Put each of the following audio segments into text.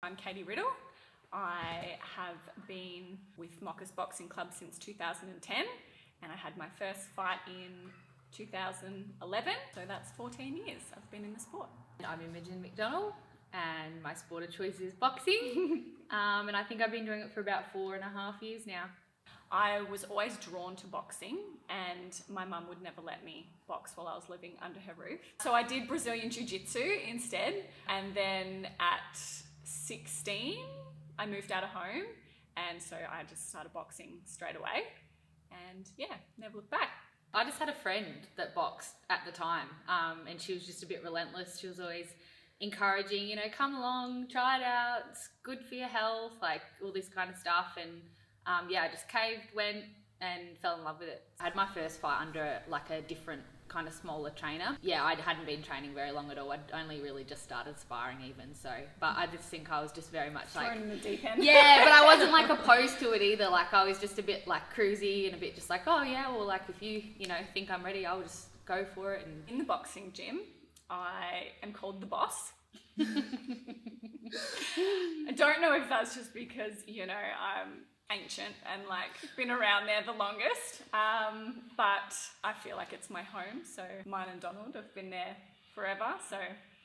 I'm Katie Riddle. I have been with Moccas Boxing Club since 2010 and I had my first fight in 2011, so that's 14 years I've been in the sport. I'm Imogen McDonnell and my sport of choice is boxing and I think I've been doing it for about 4.5 years now. I was always drawn to boxing and my mum would never let me box while I was living under her roof. So I did Brazilian Jiu-Jitsu instead, and then at 16 I moved out of home and so I just started boxing straight away and yeah, never looked back. I just had a friend that boxed at the time and she was just a bit relentless. She was always encouraging, you know, come along, try it out, it's good for your health, like all this kind of stuff. And yeah, I just caved, went and fell in love with it. I had my first fight under like a different kind of smaller trainer. Yeah, I hadn't been training very long at all. I'd only really just started sparring even, so, but I just think I was just very much like... Thrown in the deep end. Yeah, but I wasn't like opposed to it either. Like I was just a bit like cruisy and a bit just like, oh yeah, well like if you know, think I'm ready, I'll just go for it. And in the boxing gym, I am called the boss. I don't know if that's just because, you know, I'm ancient and like been around there the longest, but I feel like it's my home, so mine and Donald have been there forever, so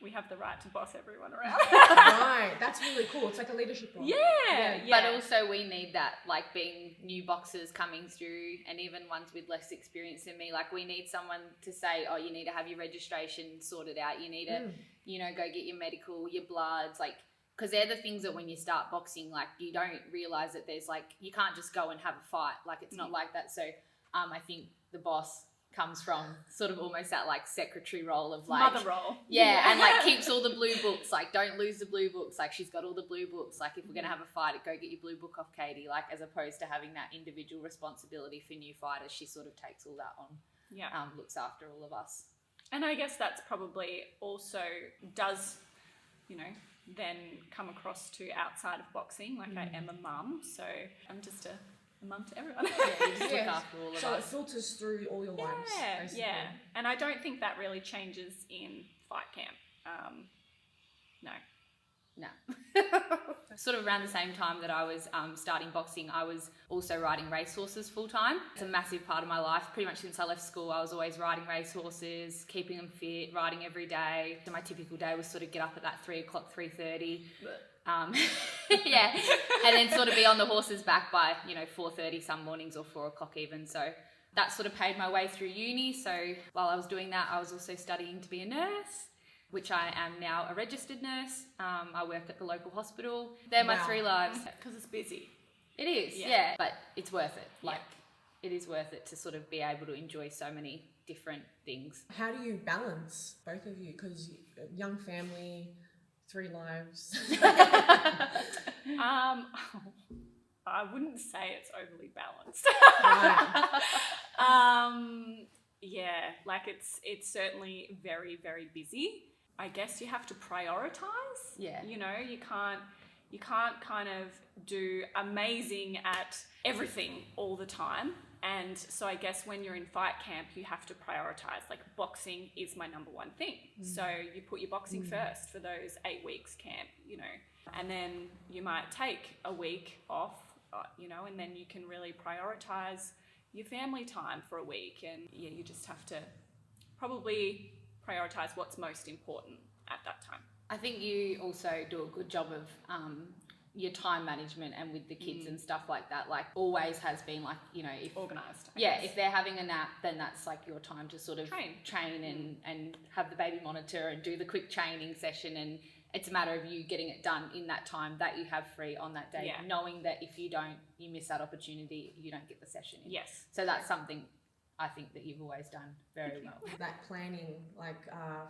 we have the right to boss everyone around. Right, that's really cool. It's like a leadership role. Yeah. But also we need that, like being new boxers coming through and even ones with less experience than me, like we need someone to say, oh, you need to have your registration sorted out, you need to, you know, go get your medical, your bloods, like, because they're the things that when you start boxing, like you don't realise that there's like, you can't just go and have a fight, like it's not like that. So I think the boss comes from sort of almost that like secretary role of like mother role, and like keeps all the blue books, like don't lose the blue books, like she's got all the blue books, like if we're gonna have a fight, go get your blue book off Katie, like as opposed to having that individual responsibility for new fighters, she sort of takes all that on, looks after all of us. And I guess that's probably also does, you know, then come across to outside of boxing, like I am a mum, so I'm just a mum to everyone. Yeah, you just look after all of us. So it filters through all your lives, basically. Yeah, and I don't think that really changes in fight camp. No. Sort of around the same time that I was starting boxing, I was also riding racehorses full time. It's a massive part of my life. Pretty much since I left school, I was always riding racehorses, keeping them fit, riding every day. So my typical day was sort of get up at that 3 o'clock, 3:30. Yeah, and then sort of be on the horse's back by, you know, 4:30 some mornings or 4 o'clock even. So that sort of paid my way through uni. So while I was doing that, I was also studying to be a nurse, which I am now a registered nurse. I work at the local hospital. They're my 3 lives. Because it's busy. It is, yeah. But it's worth it. Like, it is worth it to sort of be able to enjoy so many different things. How do you balance both of you? Because young family, 3 lives. I wouldn't say it's overly balanced. Right. Yeah, like it's certainly very, very busy. I guess you have to prioritize. Yeah. You know, you can't kind of do amazing at everything all the time. And so I guess when you're in fight camp, you have to prioritize. Like boxing is my number one thing. So you put your boxing first for those 8 weeks camp, you know, and then you might take a week off, you know, and then you can really prioritize your family time for a week. And yeah, you just have to probably prioritize what's most important at that time. I think you also do a good job of your time management and with the kids and stuff like that. Like always has been like, you know, if organised. If they're having a nap, then that's like your time to sort of train and have the baby monitor and do the quick training session, and it's a matter of you getting it done in that time that you have free on that day, knowing that if you don't, you miss that opportunity, you don't get the session in. Yes. So that's something I think that you've always done very well. That planning, like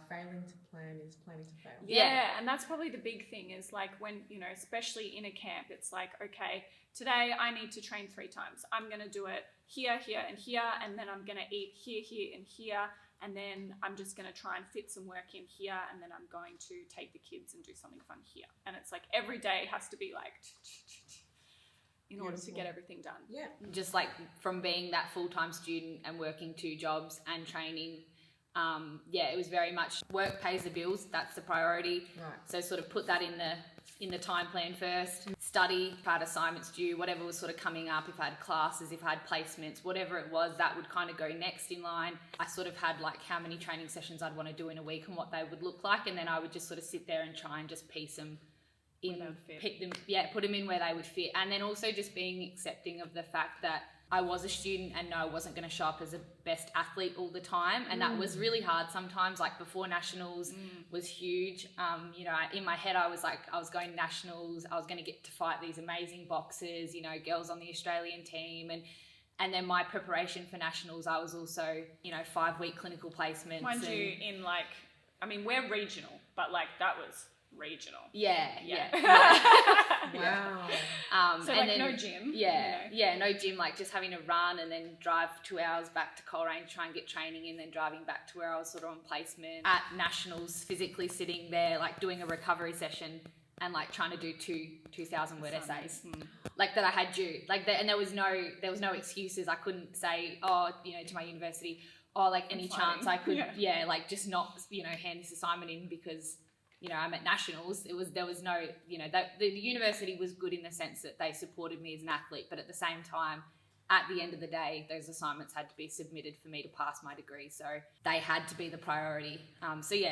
failing to plan is planning to fail. Yeah, and that's probably the big thing is like when, you know, especially in a camp, it's like, okay, today I need to train 3 times. I'm going to do it here, here, and here, and then I'm going to eat here, here, and here, and then I'm just going to try and fit some work in here, and then I'm going to take the kids and do something fun here. And it's like every day has to be like in order to get everything done. Yeah. Just like from being that full-time student and working 2 jobs and training it was very much work pays the bills. That's the priority. Right. So sort of put that in the time plan first. Study, if I had assignments due, whatever was sort of coming up, if I had classes, if I had placements, whatever it was, that would kind of go next in line. I sort of had like how many training sessions I'd want to do in a week and what they would look like, and then I would just sort of sit there and try and just piece them in, pick them, put them in where they would fit. And then also just being accepting of the fact that I was a student and no, I wasn't going to show up as a best athlete all the time. And that was really hard sometimes. Like before nationals was huge. You know, in my head, I was like, I was going nationals. I was going to get to fight these amazing boxers, you know, girls on the Australian team. And then my preparation for nationals, I was also, you know, 5-week clinical placements. Mind you, in like, I mean, we're regional, but like that was regional. Yeah. Wow. So and like then, no gym. No gym, like just having to run and then drive 2 hours back to Coleraine to try and get training, and then driving back to where I was sort of on placement. At nationals, physically sitting there, like doing a recovery session and like trying to do 2,000 word essays, like that I had due, like that, and there was no excuses. I couldn't say, to my university, like any chance I could, like just not, hand this assignment in because, I'm at nationals. There was no, that the university was good in the sense that they supported me as an athlete, but at the same time, at the end of the day, those assignments had to be submitted for me to pass my degree. So they had to be the priority.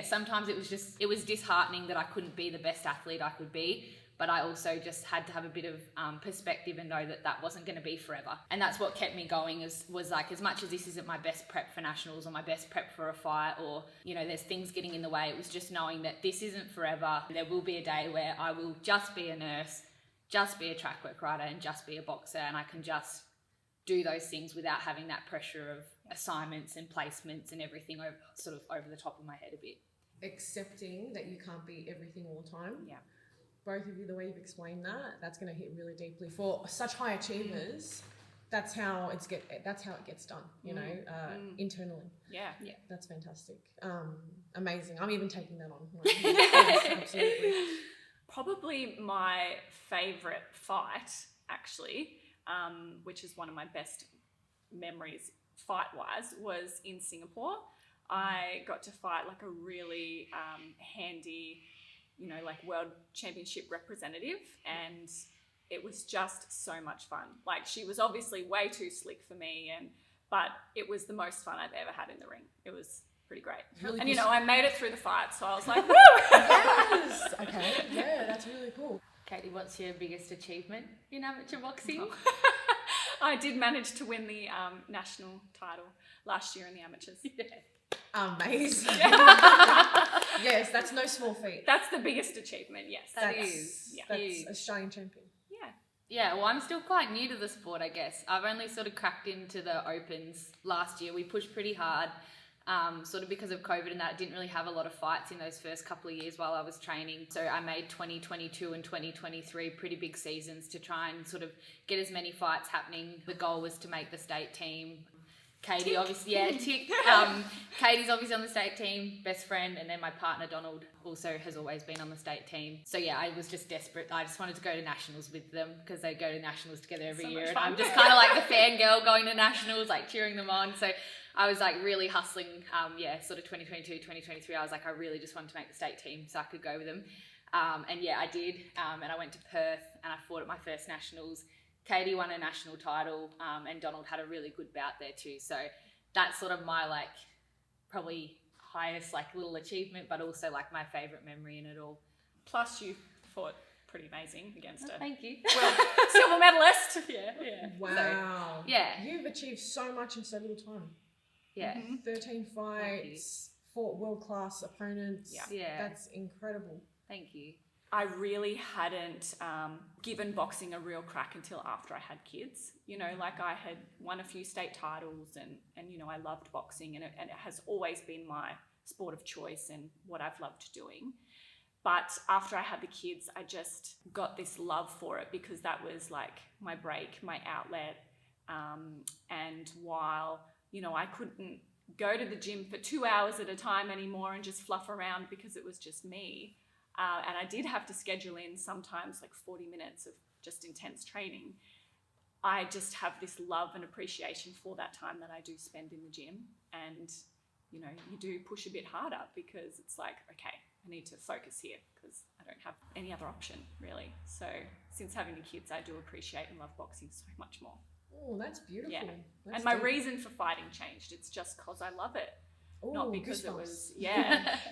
Sometimes it was disheartening that I couldn't be the best athlete I could be, but I also just had to have a bit of perspective and know that that wasn't going to be forever. And that's what kept me going, was like, as much as this isn't my best prep for nationals or my best prep for a fight, or, there's things getting in the way, it was just knowing that this isn't forever. There will be a day where I will just be a nurse, just be a track work rider, and just be a boxer, and I can just do those things without having that pressure of assignments and placements and everything over the top of my head a bit. Accepting that you can't be everything all the time. Yeah. Both of you, the way you've explained that's going to hit really deeply. For such high achievers, that's how it gets done, internally. Yeah. That's fantastic. Amazing. I'm even taking that on. Yes, absolutely. Probably my favourite fight, actually, which is one of my best memories fight-wise, was in Singapore. I got to fight like a really handy, like world championship representative, and it was just so much fun. Like, she was obviously way too slick for me, but it was the most fun I've ever had in the ring. It was pretty great. Really and I made it through the fight, so I was like, woo! Yes. Okay. Yeah, that's really cool. Katie, what's your biggest achievement in amateur boxing? I did manage to win the national title last year in the amateurs. Yeah. Amazing. Yes, that's no small feat. That's the biggest achievement, yes. That's That's Australian champion. Yeah, well, I'm still quite new to the sport, I guess. I've only sort of cracked into the Opens last year. We pushed pretty hard, sort of because of COVID and that. I didn't really have a lot of fights in those first couple of years while I was training. So I made 2022 and 2023 pretty big seasons to try and sort of get as many fights happening. The goal was to make the state team. Katie, obviously, tick. Katie's obviously on the state team, best friend, and then my partner Donald also has always been on the state team. So I was just desperate. I just wanted to go to nationals with them because they go to nationals together every year, and I'm just kind of like the fangirl going to nationals, like cheering them on. So I was like really hustling. Sort of 2022, 2023. I was like, I really just wanted to make the state team so I could go with them. I did. And I went to Perth and I fought at my first nationals. Katie won a national title, and Donald had a really good bout there too. So that's sort of my probably highest little achievement, but also my favourite memory in it all. Plus you fought pretty amazing against her. Thank you. Well, silver medalist. Yeah. Wow. So, You've achieved so much in so little time. Yeah. 13 fights, fought world-class opponents. Yeah. That's incredible. Thank you. I really hadn't given boxing a real crack until after I had kids. I had won a few state titles and I loved boxing and it has always been my sport of choice and what I've loved doing. But after I had the kids, I just got this love for it because that was my break, my outlet. And while, I couldn't go to the gym for 2 hours at a time anymore and just fluff around because it was just me, and I did have to schedule in sometimes 40 minutes of just intense training, I just have this love and appreciation for that time that I do spend in the gym. And you know, you do push a bit harder because it's like, okay, I need to focus here because I don't have any other option really. So since having the kids, I do appreciate and love boxing so much more. Oh, that's beautiful. Yeah. That's And my deep. reason for fighting changed. It's just because I love it. Ooh, Not because it goosebumps. was,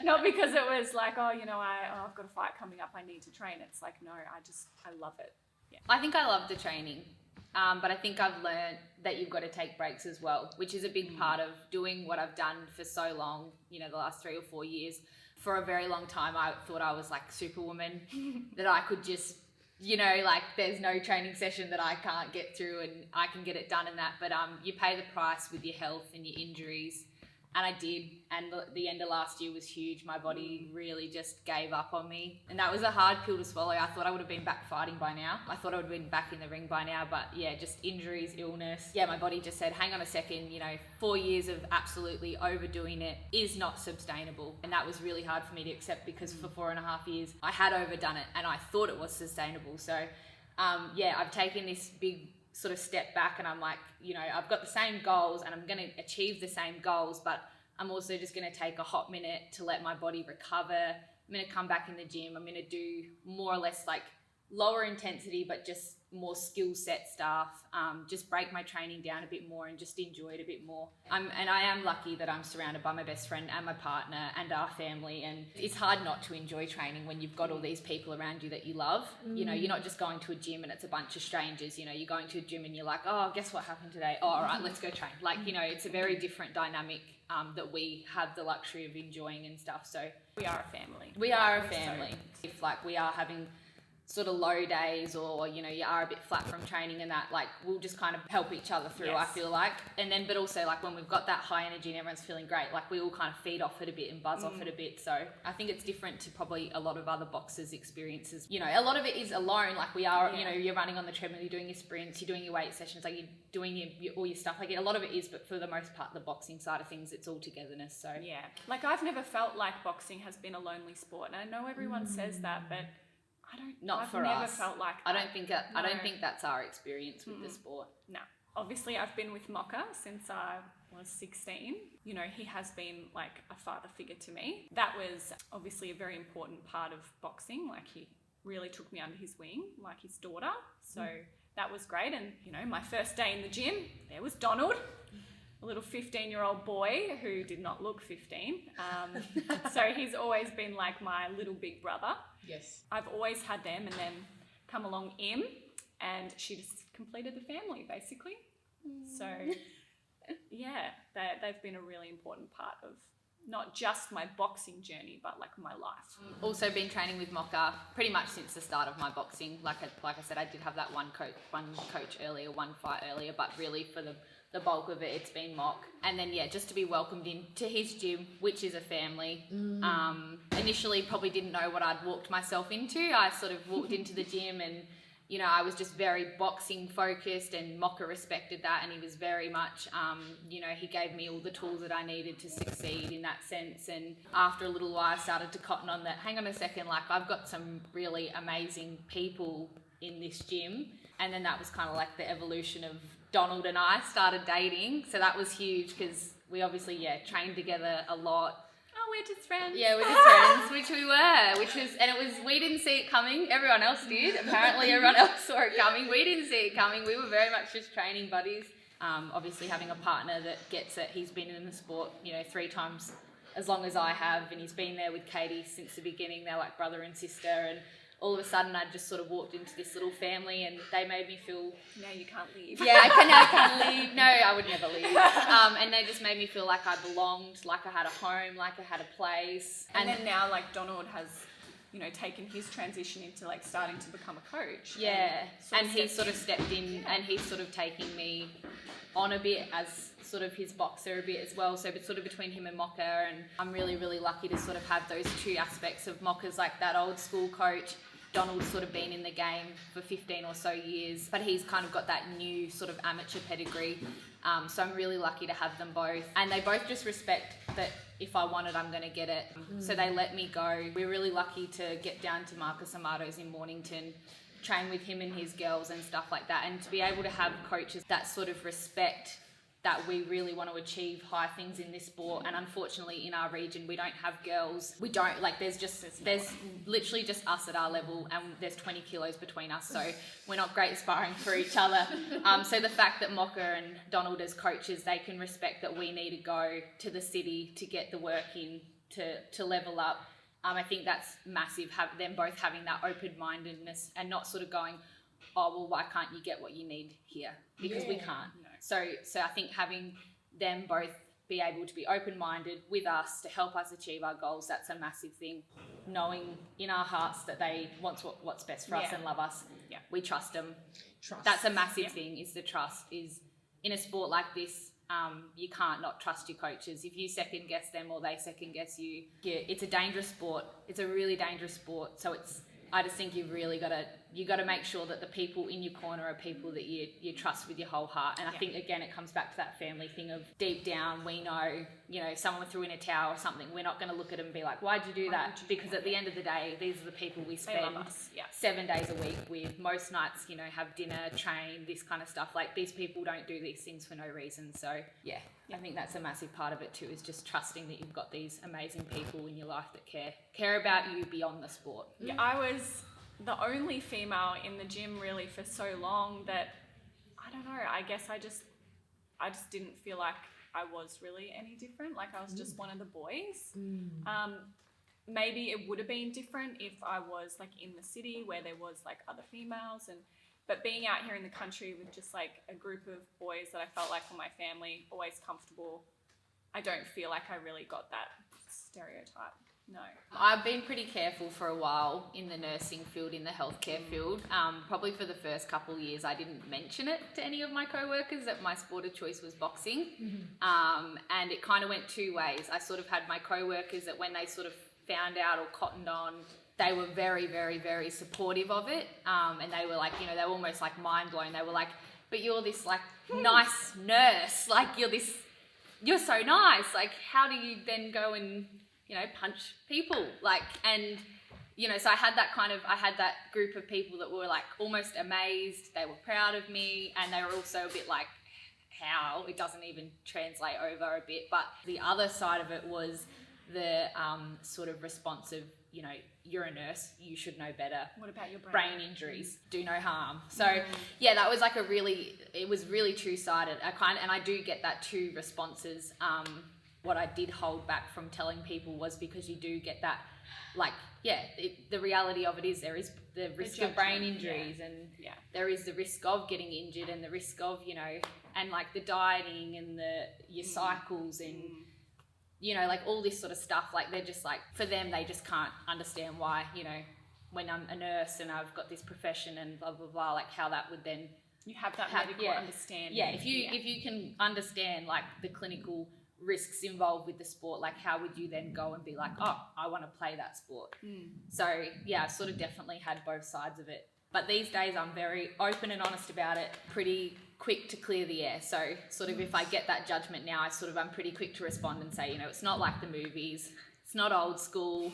not because it was like, oh, you know, I've got a fight coming up, I need to train. It's like, no, I love it. Yeah. I think I love the training, but I think I've learned that you've got to take breaks as well, which is a big part of doing what I've done for so long, you know, the last 3 or 4 years. For a very long time, I thought I was like Superwoman, that I could just, you know, like there's no training session that I can't get through and I can get it done and that. But you pay the price with your health and your injuries. And I did, and the end of last year was huge. My body really just gave up on me. And that was a hard pill to swallow. I thought I would have been back fighting by now. I thought I would have been back in the ring by now, but yeah, just injuries, illness. Yeah, my body just said, hang on a second, you know, 4 years of absolutely overdoing it is not sustainable. And that was really hard for me to accept because for 4.5 years, I had overdone it and I thought it was sustainable. So yeah, I've taken this big sort of step back and I'm like, you know, I've got the same goals and I'm going to achieve the same goals, but I'm also just going to take a hot minute to let my body recover. I'm going to come back in the gym. I'm going to do more or less like lower intensity, but just more skill set stuff. Just break my training down a bit more and just enjoy it a bit more. And I am lucky that I'm surrounded by my best friend and my partner and our family. And it's hard not to enjoy training when you've got all these people around you that you love. You know, you're not just going to a gym and it's a bunch of strangers. You know, you're going to a gym and you're like, oh, guess what happened today? Oh, all right, let's go train. Like, you know, it's a very different dynamic that we have the luxury of enjoying and stuff. So We are a family. we are a family. If like we are having sort of low days or, you know, you are a bit flat from training and that, like we'll just kind of help each other through, I feel like. And then, but also like when we've got that high energy and everyone's feeling great, like we all kind of feed off it a bit and buzz off it a bit. So I think it's different to probably a lot of other boxers' experiences. You know, a lot of it is alone, like we are, you know, you're running on the treadmill, you're doing your sprints, you're doing your weight sessions, like you're doing all your stuff. Like a lot of it is, but for the most part, the boxing side of things, it's all togetherness. So yeah, like I've never felt like boxing has been a lonely sport. And I know everyone says that, but I've never felt like that. I don't think that's our experience with the sport. No. Obviously, I've been with Mocha since I was 16. You know, he has been like a father figure to me. That was obviously a very important part of boxing. Like he really took me under his wing, like his daughter. So that was great. And, you know, my first day in the gym, there was Donald, a little 15-year-old boy who did not look 15. So he's always been like my little big brother. Yes. I've always had them, and then come along Em, and she just completed the family, basically. So, yeah, they've been a really important part of not just my boxing journey, but like my life. Also been training with Mocha pretty much since the start of my boxing. Like I said, I did have that one coach earlier, one fight earlier, but really for the bulk of it, it's been Mock. And then, yeah, just to be welcomed into his gym, which is a family. Initially probably didn't know what I'd walked myself into. I sort of walked into the gym and, you know, I was just very boxing focused, and Mocha respected that, and he was very much, you know, he gave me all the tools that I needed to succeed in that sense. And after a little while, I started to cotton on that, hang on a second, like I've got some really amazing people in this gym. And then that was kind of like the evolution of Donald and I started dating. So that was huge because we obviously, trained together a lot. Oh, we're just friends. Yeah, we're just friends, which we were, we didn't see it coming. Everyone else did. Apparently everyone else saw it coming. We didn't see it coming. We were very much just training buddies. Obviously having a partner that gets it. He's been in the sport, you know, 3 times as long as I have, and he's been there with Katie since the beginning. They're like brother and sister, and all of a sudden I just sort of walked into this little family and they made me feel... Now you can't leave. Yeah, I can't leave. No, I would never leave. And they just made me feel like I belonged, like I had a home, like I had a place. And then now, like, Donald has, you know, taken his transition into, like, starting to become a coach. Yeah, and he's sort of stepped in and he's sort of taking me on a bit as sort of his boxer a bit as well. So it's sort of between him and Mocha, and I'm really, really lucky to sort of have those 2 aspects of Mocha's like that old school coach. Donald's sort of been in the game for 15 or so years, but he's kind of got that new sort of amateur pedigree. So I'm really lucky to have them both. And they both just respect that if I want it, I'm going to get it. So they let me go. We're really lucky to get down to Marcus Amato's in Mornington, train with him and his girls and stuff like that. And to be able to have coaches that sort of respect that we really want to achieve high things in this sport, and unfortunately in our region we don't have girls. We don't, like, there's literally just us at our level, and there's 20 kilos between us, so we're not great sparring for each other. So the fact that Mocha and Donald as coaches, they can respect that we need to go to the city to get the work in to level up. I think that's massive, them both having that open-mindedness and not sort of going, oh, well, why can't you get what you need here? Because we can't. No. So I think having them both be able to be open-minded with us to help us achieve our goals, that's a massive thing. Knowing in our hearts that they want what's best for us and love us. Yeah. We trust them. That's a massive thing, is the trust. Is in a sport like this, you can't not trust your coaches. If you second guess them or they second guess you, it's a dangerous sport. It's a really dangerous sport. So I just think you've really got to make sure that the people in your corner are people that you trust with your whole heart. And I think, again, it comes back to that family thing of deep down, we know, someone threw in a towel or something, we're not going to look at them and be like, why'd you do that? Because at the end of the day, these are the people we spend 7 days a week with. Most nights, have dinner, train, this kind of stuff. Like, these people don't do these things for no reason. So I think that's a massive part of it too, is just trusting that you've got these amazing people in your life that care about you beyond the sport. Yeah, I was the only female in the gym really for so long that, I don't know, I guess I just didn't feel like I was really any different. Like, I was just one of the boys. Maybe it would have been different if I was like in the city where there was like other females, but being out here in the country with just like a group of boys that I felt like were my family, always comfortable, I don't feel like I really got that stereotype. No. I've been pretty careful for a while in the nursing field, in the healthcare field. Probably for the first couple of years, I didn't mention it to any of my co-workers that my sport of choice was boxing. And it kind of went two ways. I sort of had my co-workers that when they sort of found out or cottoned on, they were very, very, very supportive of it. And they were like, they were almost like mind blown. They were like, but you're this like nice nurse. Like, you're so nice. Like, how do you then go and, punch people? Like, and, so I had that group of people that were like almost amazed. They were proud of me, and they were also a bit like, how? It doesn't even translate over a bit. But the other side of it was the sort of responsive, you're a nurse, you should know better. What about your brain injuries? Do no harm. So that was like it was really two-sided. And I do get that two responses. What I did hold back from telling people was because you do get that, like, the reality of it is there is the risk of brain injuries and there is the risk of getting injured and the risk of, and like the dieting and your cycles and, like all this sort of stuff. Like, they're just like, for them, they just can't understand why, when I'm a nurse and I've got this profession and blah, blah, blah, like how that would then... You have that medical understanding. Yeah, if you can understand like the clinical risks involved with the sport, like how would you then go and be like, oh, I want to play that sport? So I sort of definitely had both sides of it. But these days I'm very open and honest about it, pretty quick to clear the air. So sort of if I get that judgment now, I'm pretty quick to respond and say, it's not like the movies. It's not old school.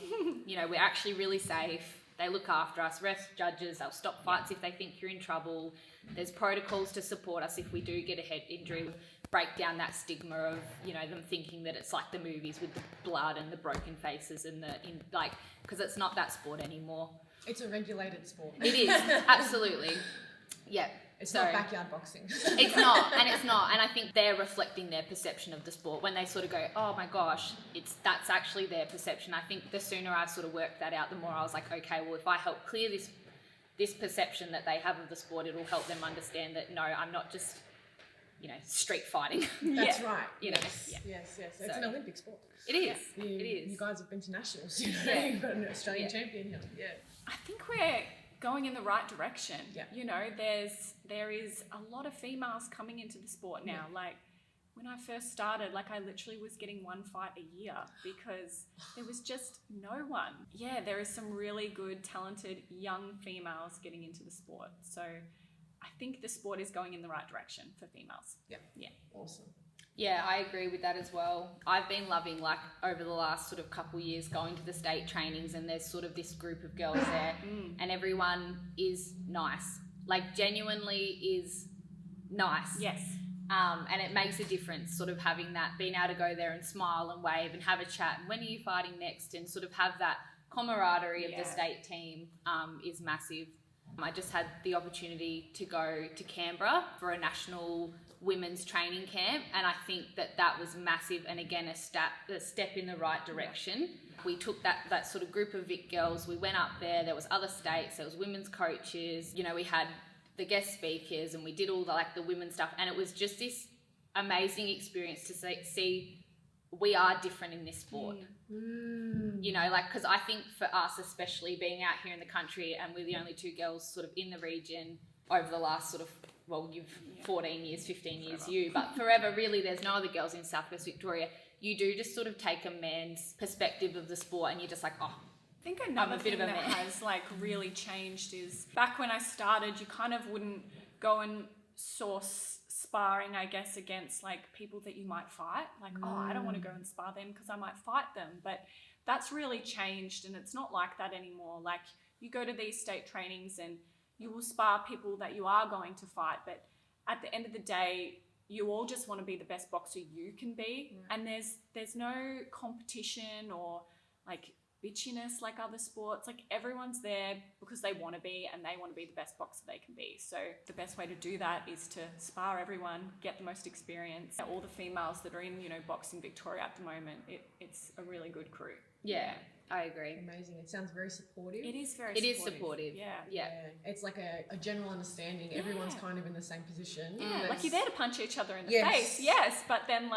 We're actually really safe. They look after us. Refs, judges, they'll stop fights if they think you're in trouble. There's protocols to support us if we do get a head injury. Break down that stigma of, them thinking that it's like the movies with the blood and the broken faces and because it's not that sport anymore. It's a regulated sport. It is, absolutely. Yeah. It's not backyard boxing. It's not. And I think they're reflecting their perception of the sport when they sort of go, oh my gosh, that's actually their perception. I think the sooner I sort of worked that out, the more I was like, okay, well, if I help clear this perception that they have of the sport, it'll help them understand that, no, I'm not just, street fighting. That's right. Yes. It's an Olympic sport. It is. It is. You guys have been to nationals. You've got an Australian champion here. Yeah. I think we're going in the right direction. Yeah. There is a lot of females coming into the sport now. Yeah. Like, when I first started, like, I literally was getting one fight a year because there was just no one. Yeah, there is some really good, talented young females getting into the sport. So I think the sport is going in the right direction for females. Yeah. Yeah. Awesome. Yeah, I agree with that as well. I've been loving, like, over the last sort of couple years going to the state trainings, and there's sort of this group of girls there and everyone is nice. Like, genuinely is nice. Yes. And it makes a difference sort of having that, being able to go there and smile and wave and have a chat and when are you fighting next, and sort of have that camaraderie of the state team is massive. I just had the opportunity to go to Canberra for a national women's training camp, and I think that was massive, and again a step in the right direction. We took that sort of group of Vic girls, we went up there was other states, there was women's coaches, you know, we had the guest speakers, and we did all the women's stuff, and it was just this amazing experience to see we are different in this sport. You know, because I think for us, especially being out here in the country, and we're the only two girls sort of in the region over the last sort of, well, you've 14 years, 15 years, but forever really, there's no other girls in Southwest Victoria. You do just sort of take a man's perspective of the sport, and you're just like, oh, I think another thing that has really changed is back when I started, you kind of wouldn't go and source sparring, I guess, against people that you might fight. Oh, I don't want to go and spar them because I might fight them. But that's really changed, and it's not like that anymore. You go to these state trainings and you will spar people that you are going to fight, but at the end of the day, you all just want to be the best boxer you can be. And there's no competition or bitchiness like other sports. Everyone's there because they want to be, and they want to be the best boxer they can be. So the best way to do that is to spar everyone, get the most experience. All the females that are in, Boxing Victoria at the moment, it's a really good crew. Yeah, I agree. Amazing. It sounds very supportive. It is very supportive. It is supportive. Yeah. It's like a general understanding. Yeah. Everyone's kind of in the same position. Yeah, you're there to punch each other in the face. Yes, but then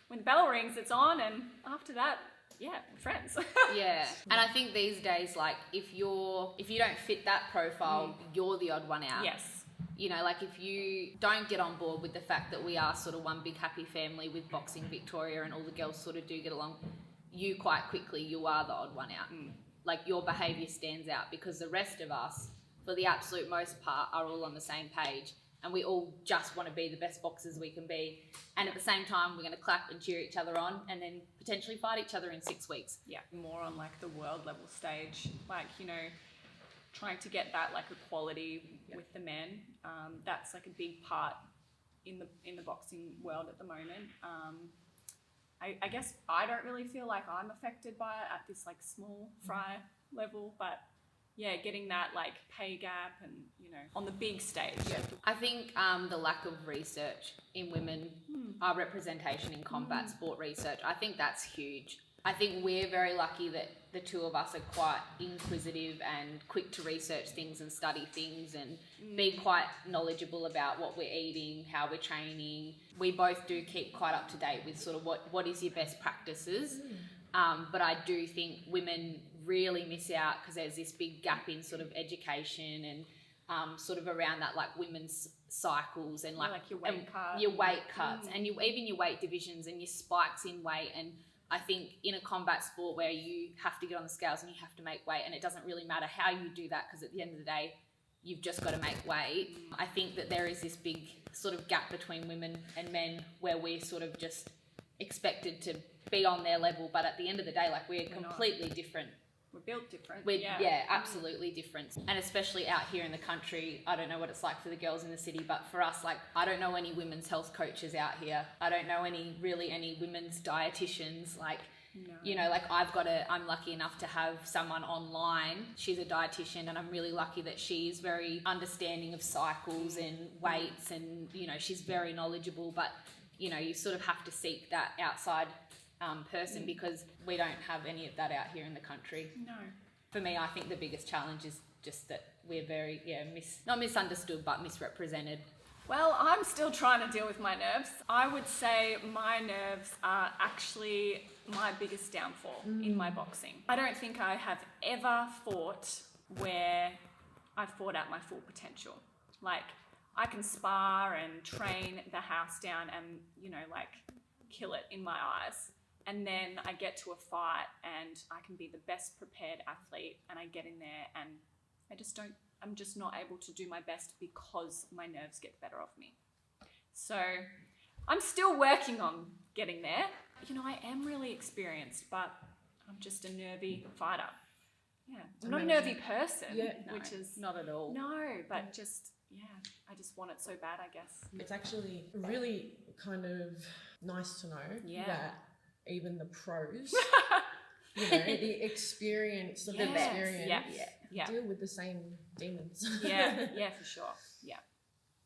when the bell rings, it's on, and after that, we're friends. Yeah. And I think these days, if you don't fit that profile, you're the odd one out. Yes. You know, if you don't get on board with the fact that we are sort of one big happy family with Boxing Victoria and all the girls sort of do get along, you quite quickly, you are the odd one out. Your behaviour stands out because the rest of us, for the absolute most part, are all on the same page. And we all just want to be the best boxers we can be. And at the same time, we're going to clap and cheer each other on and then potentially fight each other in 6 weeks. Yeah, more on the world level stage, trying to get that equality with the men. That's a big part in the boxing world at the moment. I guess I don't really feel like I'm affected by it at this small fry level, but yeah, getting that pay gap and on the big stage. Yeah. I think the lack of research in women, our representation in combat sport research, I think that's huge. I think we're very lucky that the two of us are quite inquisitive and quick to research things and study things and be quite knowledgeable about what we're eating, how we're training. We both do keep quite up to date with sort of what is your best practices. But I do think women really miss out because there's this big gap in sort of education and sort of around that women's cycles and your weight cut. Your weight cuts and even your weight divisions and your spikes in weight. And I think in a combat sport where you have to get on the scales and you have to make weight, and it doesn't really matter how you do that because at the end of the day, you've just got to make weight. I think that there is this big sort of gap between women and men where we're sort of just expected to be on their level, but at the end of the day, we're completely different. We're built different. Yeah, absolutely different. And especially out here in the country, I don't know what it's like for the girls in the city, but for us, I don't know any women's health coaches out here. I don't know any women's dietitians. No. I'm lucky enough to have someone online. She's a dietitian, and I'm really lucky that she's very understanding of cycles and weights, and she's very knowledgeable. But you sort of have to seek that outside person because we don't have any of that out here in the country. No. For me, I think the biggest challenge is just that we're very not misunderstood but misrepresented. Well, I'm still trying to deal with my nerves. I would say my nerves are actually my biggest downfall in my boxing. I don't think I have ever fought where I fought at my full potential. I can spar and train the house down and, kill it in my eyes. And then I get to a fight and I can be the best prepared athlete and I get in there and I'm just not able to do my best because my nerves get the better of me. So I'm still working on getting there. I am really experienced, but I'm just a nervy fighter. Yeah, I'm not a nervy person, which is not at all. No, but just I just want it so bad, I guess. It's actually really kind of nice to know that even the pros, the experience of the experience deal with the same demons. Yeah, for sure. Yeah.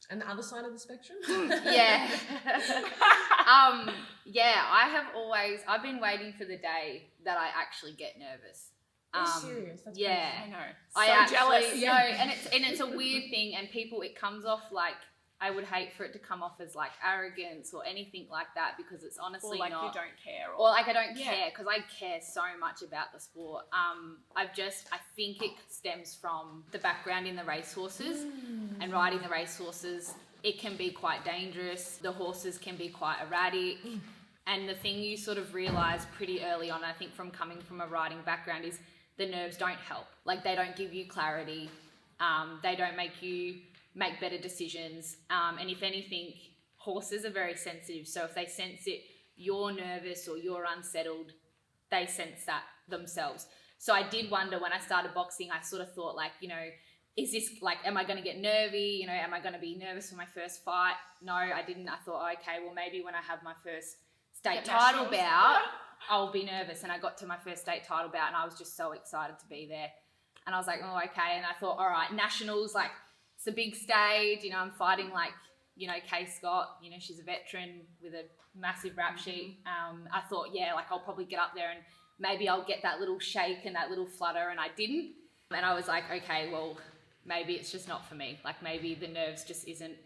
And the other side of the spectrum? I've been waiting for the day that I actually get nervous. Are you serious? That's I know. So jealous. No, and it's a weird thing, and it comes off like, I would hate for it to come off as like arrogance or anything like that, because it's honestly or like not. You don't care. Or like I don't care, because I care so much about the sport. I think it stems from the background in the racehorses and riding the racehorses. It can be quite dangerous. The horses can be quite erratic. And the thing you sort of realise pretty early on, I think from coming from a riding background, is the nerves don't help. Like, they don't give you clarity. They don't make you make better decisions. And if anything, horses are very sensitive. So if they sense it, you're nervous or you're unsettled, they sense that themselves. So I did wonder when I started boxing, I sort of thought like, is this like, am I going to get nervy? Am I going to be nervous for my first fight? No, I didn't. I thought, okay, well, maybe when I have my first state title bout, I'll be nervous. And I got to my first state title bout and I was just so excited to be there. And I was like, oh, okay. And I thought, all right, nationals, like, it's a big stage. I'm fighting like, Kay Scott, she's a veteran with a massive rap sheet. I thought, like, I'll probably get up there and maybe I'll get that little shake and that little flutter, and I didn't. And I was like, okay, well, maybe it's just not for me. Like, maybe the nerves just isn't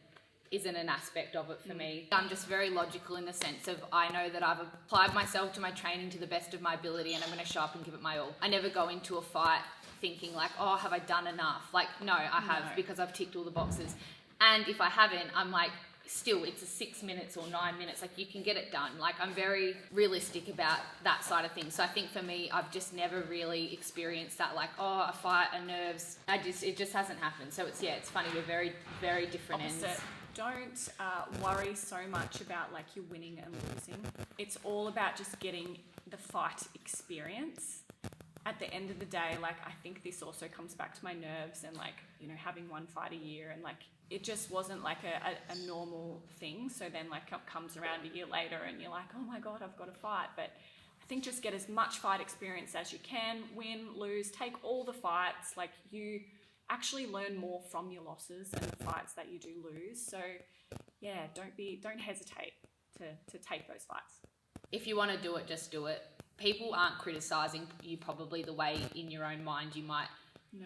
an aspect of it for me. I'm just very logical in the sense of, I know that I've applied myself to my training to the best of my ability and I'm going to show up and give it my all. I never go into a fight thinking like, oh, have I done enough? Like, no, I have, because I've ticked all the boxes. And if I haven't, I'm like, still, it's a 6 minutes or 9 minutes. Like, you can get it done. Like, I'm very realistic about that side of things. So I think for me, I've just never really experienced that, like, oh, a fight, a nerves. It just hasn't happened. So it's funny. We're very, very different Opposite. ends. Don't worry so much about like you winning and losing. It's all about just getting the fight experience. At the end of the day, like, I think this also comes back to my nerves and like, having one fight a year, and like, it just wasn't like a normal thing. So then like it comes around a year later and you're like, oh my God, I've got to fight. But I think just get as much fight experience as you can, win, lose, take all the fights. Like, you actually learn more from your losses and the fights that you do lose. So yeah, don't hesitate to take those fights. If you want to do it, just do it. People aren't criticising you probably the way in your own mind you might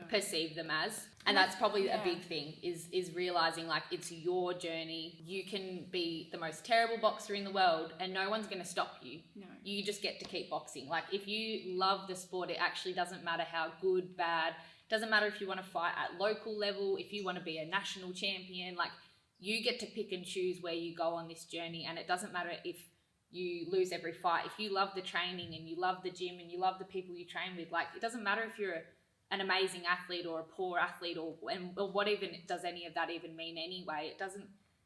perceive them as. And that's probably a big thing, is realising like, it's your journey. You can be the most terrible boxer in the world and no one's going to stop you. No. You just get to keep boxing. Like, if you love the sport, it actually doesn't matter how good, bad. Doesn't matter if you want to fight at local level, if you want to be a national champion. Like, you get to pick and choose where you go on this journey, and it doesn't matter if you lose every fight. If you love the training and you love the gym and you love the people you train with, like, it doesn't matter if you're an amazing athlete or a poor athlete or what even does any of that even mean anyway.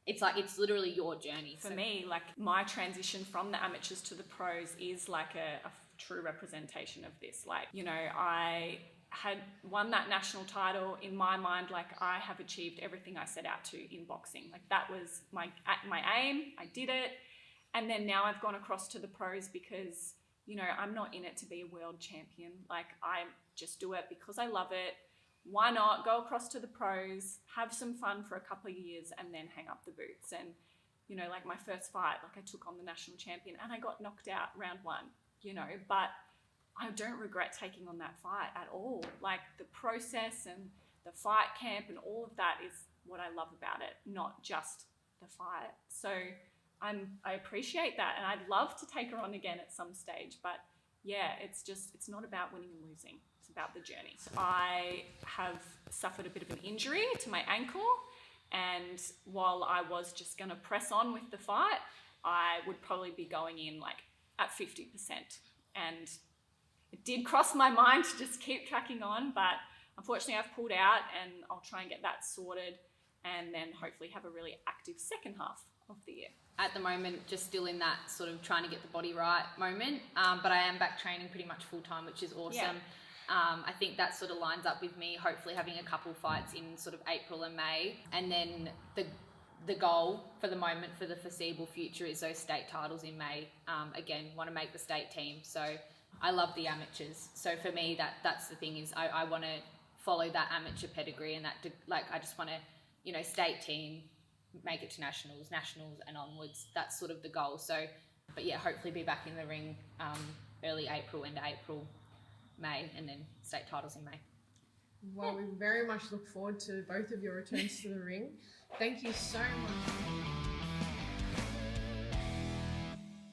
It's like, it's literally your journey. For me, like, my transition from the amateurs to the pros is like a true representation of this. Like, I had won that national title. In my mind, like, I have achieved everything I set out to in boxing. Like, that was my aim. I did it. And then now I've gone across to the pros because, I'm not in it to be a world champion. Like, I just do it because I love it. Why not go across to the pros, have some fun for a couple of years, and then hang up the boots? And, like, my first fight, like, I took on the national champion and I got knocked out round 1, but I don't regret taking on that fight at all. Like, the process and the fight camp and all of that is what I love about it, not just the fight. So I appreciate that, and I'd love to take her on again at some stage. But yeah, it's not about winning and losing. It's about the journey. So I have suffered a bit of an injury to my ankle, and while I was just going to press on with the fight, I would probably be going in like at 50%. And it did cross my mind to just keep tracking on, but unfortunately I've pulled out, and I'll try and get that sorted and then hopefully have a really active second half of the year. At the moment, just still in that sort of trying to get the body right moment, but I am back training pretty much full time, which is awesome. I think that sort of lines up with me hopefully having a couple fights in sort of April and May. And then the goal for the moment, for the foreseeable future, is those state titles in May. Again, want to make the state team. So I love the amateurs. So for me, that's the thing, is I want to follow that amateur pedigree, and I just want to, you know, state team, make it to nationals and onwards. That's sort of the goal. So, but yeah, hopefully be back in the ring early April, into April, May, and then state titles in May. Well, we very much look forward to both of your returns to the ring. Thank you so much.